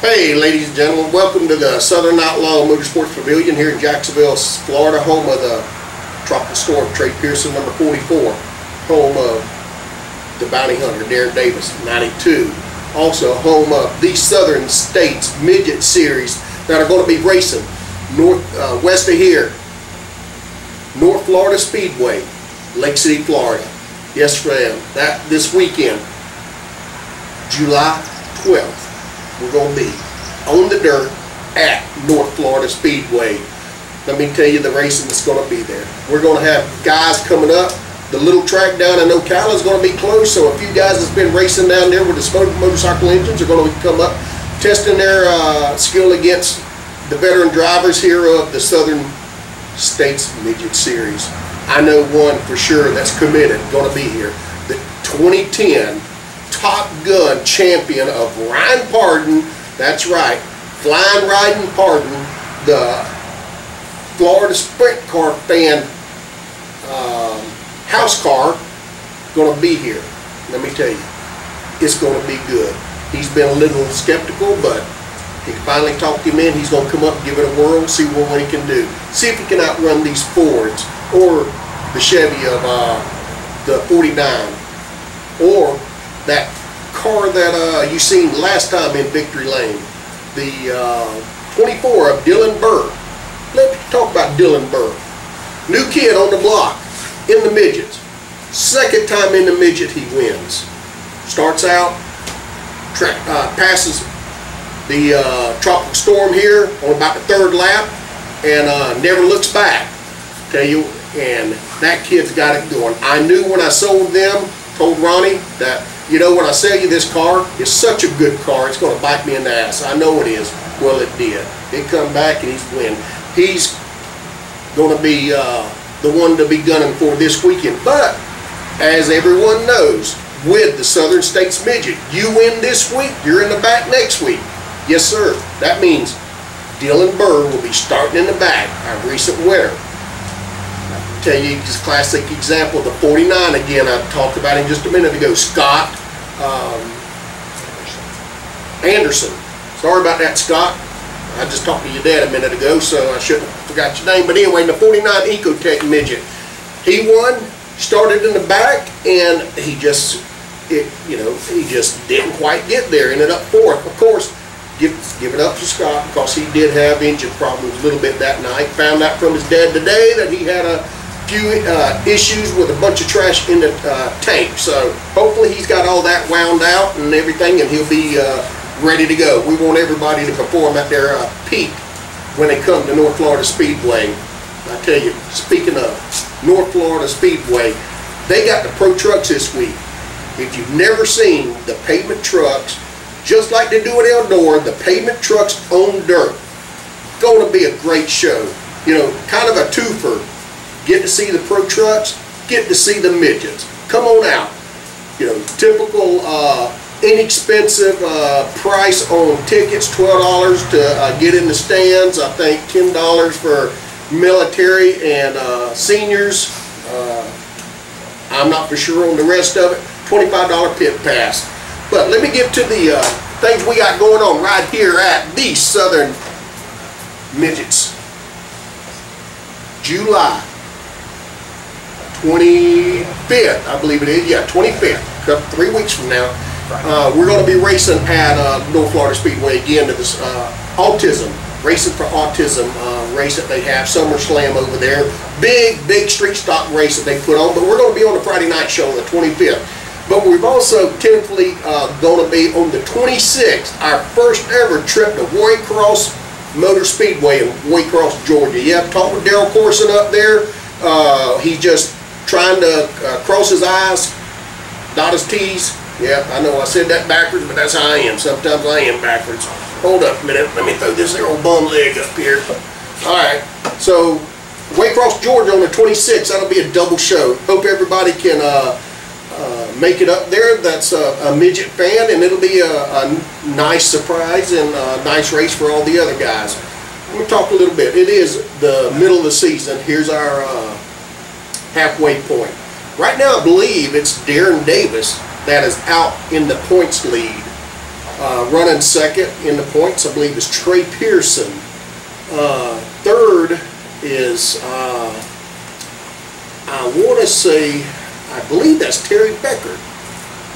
Hey ladies and gentlemen, welcome to the Southern Outlaw Motorsports Pavilion here in Jacksonville, Florida, home of the Tropical Storm Trey Pearson number 44, home of the Bounty Hunter Darren Davis 92, also home of the Southern States Midget Series that are going to be racing west of here, North Florida Speedway, Lake City, Florida. Yes ma'am, that this weekend, July 12th. We're going to be on the dirt at North Florida Speedway. Let me tell you the racing that's going to be there. We're going to have guys coming up. The little track down in Ocala is going to be closed, so a few guys that's been racing down there with the motorcycle engines are going to come up, testing their skill against the veteran drivers here of the Southern States Midget Series. I know one for sure that's committed, going to be here. The 2010 Top Gun champion of Ryan Pardon, that's right, Flying Riding Pardon, the Florida Sprint Car fan house car, going to be here. Let me tell you, it's going to be good. He's been a little skeptical, but he finally talked him in. He's going to come up, give it a whirl, see what he can do. See if he can outrun these Fords or the Chevy of the 49 or that car that you seen last time in Victory Lane, the 24 of Dylan Burr. Let's talk about Dylan Burr. New kid on the block in the midgets. Second time in the midget he wins. Starts out, passes the Tropical Storm here on about the third lap, and never looks back. Tell you, and that kid's got it going. I knew when I sold them, told Ronnie that, you know, when I sell you this car, it's such a good car, it's going to bite me in the ass. I know it is. Well, it did. It come back and he's winning. He's going to be the one to be gunning for this weekend. But, as everyone knows, with the Southern States Midget, you win this week, you're in the back next week. Yes, sir. That means Dylan Burr will be starting in the back, our recent winner. Tell you just classic example, the 49 again, I talked about him just a minute ago, Scott Anderson. Sorry about that, Scott. I just talked to your dad a minute ago, so I shouldn't have forgot your name. But anyway, the 49 Ecotech Midget, he won, started in the back, and he just didn't quite get there. Ended up fourth. Of course, give it up to Scott because he did have engine problems a little bit that night. Found out from his dad today that he had a few issues with a bunch of trash in the tank, so hopefully he's got all that wound out and everything, and he'll be ready to go. We want everybody to perform at their peak when they come to North Florida Speedway. I tell you, speaking of North Florida Speedway, they got the pro trucks this week. If you've never seen the pavement trucks, just like they do at Eldora, the pavement trucks on dirt, going to be a great show. You know, kind of a twofer. Get to see the pro trucks, get to see the midgets. Come on out. You know, typical inexpensive price on tickets, $12 to get in the stands. I think $10 for military and seniors. I'm not for sure on the rest of it. $25 pit pass. But let me get to the things we got going on right here at the Southern Midgets. July 25th, I believe it is. Yeah, 25th. 3 weeks from now. We're going to be racing at North Florida Speedway again to this autism, racing for autism race that they have, SummerSlam over there. Big street stock race that they put on, but we're going to be on the Friday night show on the 25th. But we've also tentatively going to be on the 26th, our first ever trip to Warrior Cross, Motor Speedway in Waycross, Georgia. Yeah, I've talked with Daryl Corson up there. He's just trying to cross his I's, dot his T's. Yeah, I know I said that backwards, but that's how I am. Sometimes I am backwards. Hold up a minute. Let me throw this there old bum leg up here. All right. So, Waycross, Georgia on the 26th. That'll be a double show. Hope everybody can make it up there. That's a midget fan, and it'll be a nice surprise and a nice race for all the other guys. I'm going to talk a little bit. It is the middle of the season. Here's our halfway point. Right now, I believe it's Darren Davis that is out in the points lead. Running second in the points, I believe, is Trey Pearson. Third is, I want to say, I believe that's Terry Becker.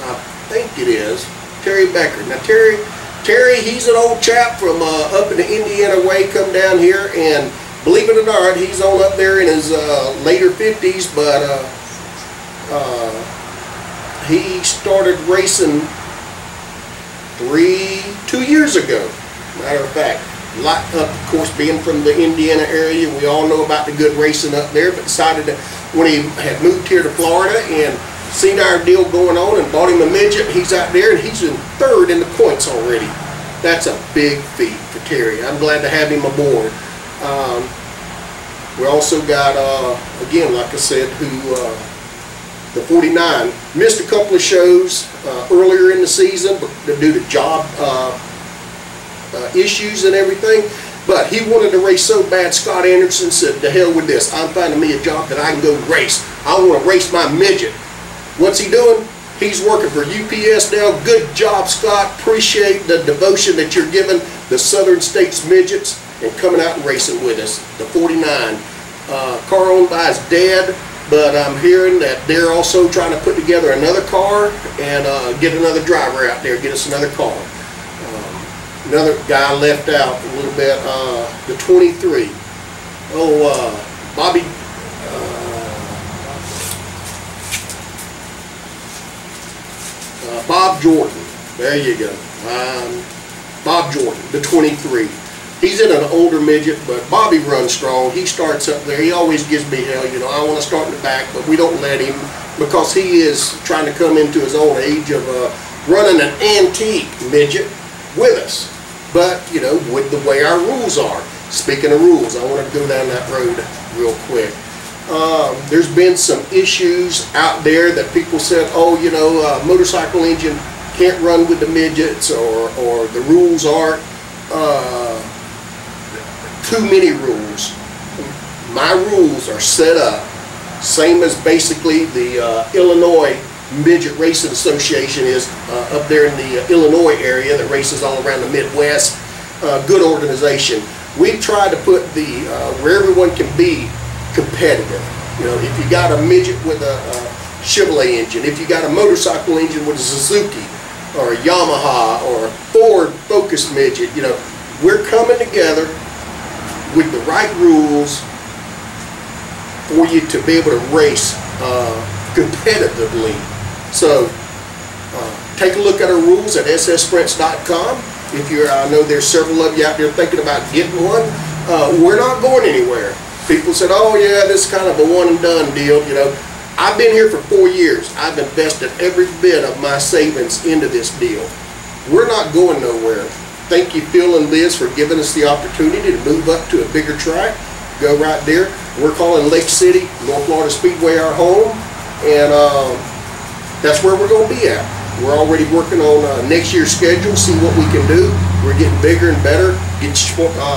I think it is Terry Becker. Now Terry, he's an old chap from up in the Indiana way, come down here, and believe it or not, he's on up there in his later 50s, but he started racing 2 years ago. Matter of fact, of course, being from the Indiana area, we all know about the good racing up there, but decided to, when he had moved here to Florida and seen our deal going on and bought him a midget, he's out there and he's in third in the points already. That's a big feat for Terry. I'm glad to have him aboard. We also got, again, like I said, the 49 missed a couple of shows earlier in the season due to job issues and everything, but he wanted to race so bad. Scott Anderson said, to hell with this, I'm finding me a job that I can go race. I want to race my midget. What's he doing? He's working for UPS now. Good job, Scott. Appreciate the devotion that you're giving the Southern States midgets and coming out and racing with us. The 49 car owned by his dad, but I'm hearing that they're also trying to put together another car and get another driver out there, get us another car. Another guy left out a little bit, the 23. Bobby, Bob Jordan. There you go. Bob Jordan, the 23. He's in an older midget, but Bobby runs strong. He starts up there. He always gives me hell. You know, I want to start in the back, but we don't let him because he is trying to come into his old age of running an antique midget with us. But, you know, with the way our rules are. Speaking of rules, I want to go down that road real quick. There's been some issues out there that people said, oh, you know, motorcycle engine can't run with the midgets, or the rules aren't too many rules. My rules are set up same as basically the Illinois Midget Racing Association is up there in the Illinois area that races all around the Midwest. Good organization. We try to put the where everyone can be competitive. You know, if you got a midget with a Chevrolet engine, if you got a motorcycle engine with a Suzuki or a Yamaha or a Ford Focus midget, you know, we're coming together with the right rules for you to be able to race competitively. So take a look at our rules at ssprints.com. If you're, I know there's several of you out there thinking about getting one. We're not going anywhere. People said, oh yeah, this is kind of a one and done deal. You know, I've been here for 4 years. I've invested every bit of my savings into this deal. We're not going nowhere. Thank you, Phil and Liz, for giving us the opportunity to move up to a bigger track. Go right there. We're calling Lake City, North Florida Speedway, our home, and that's where we're going to be at. We're already working on next year's schedule, see what we can do. We're getting bigger and better, get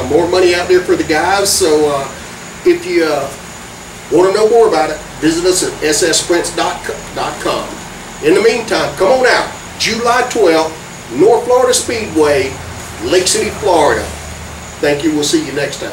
more money out there for the guys. So if you want to know more about it, visit us at ssprints.com. In the meantime, come on out. July 12th, North Florida Speedway, Lake City, Florida. Thank you. We'll see you next time.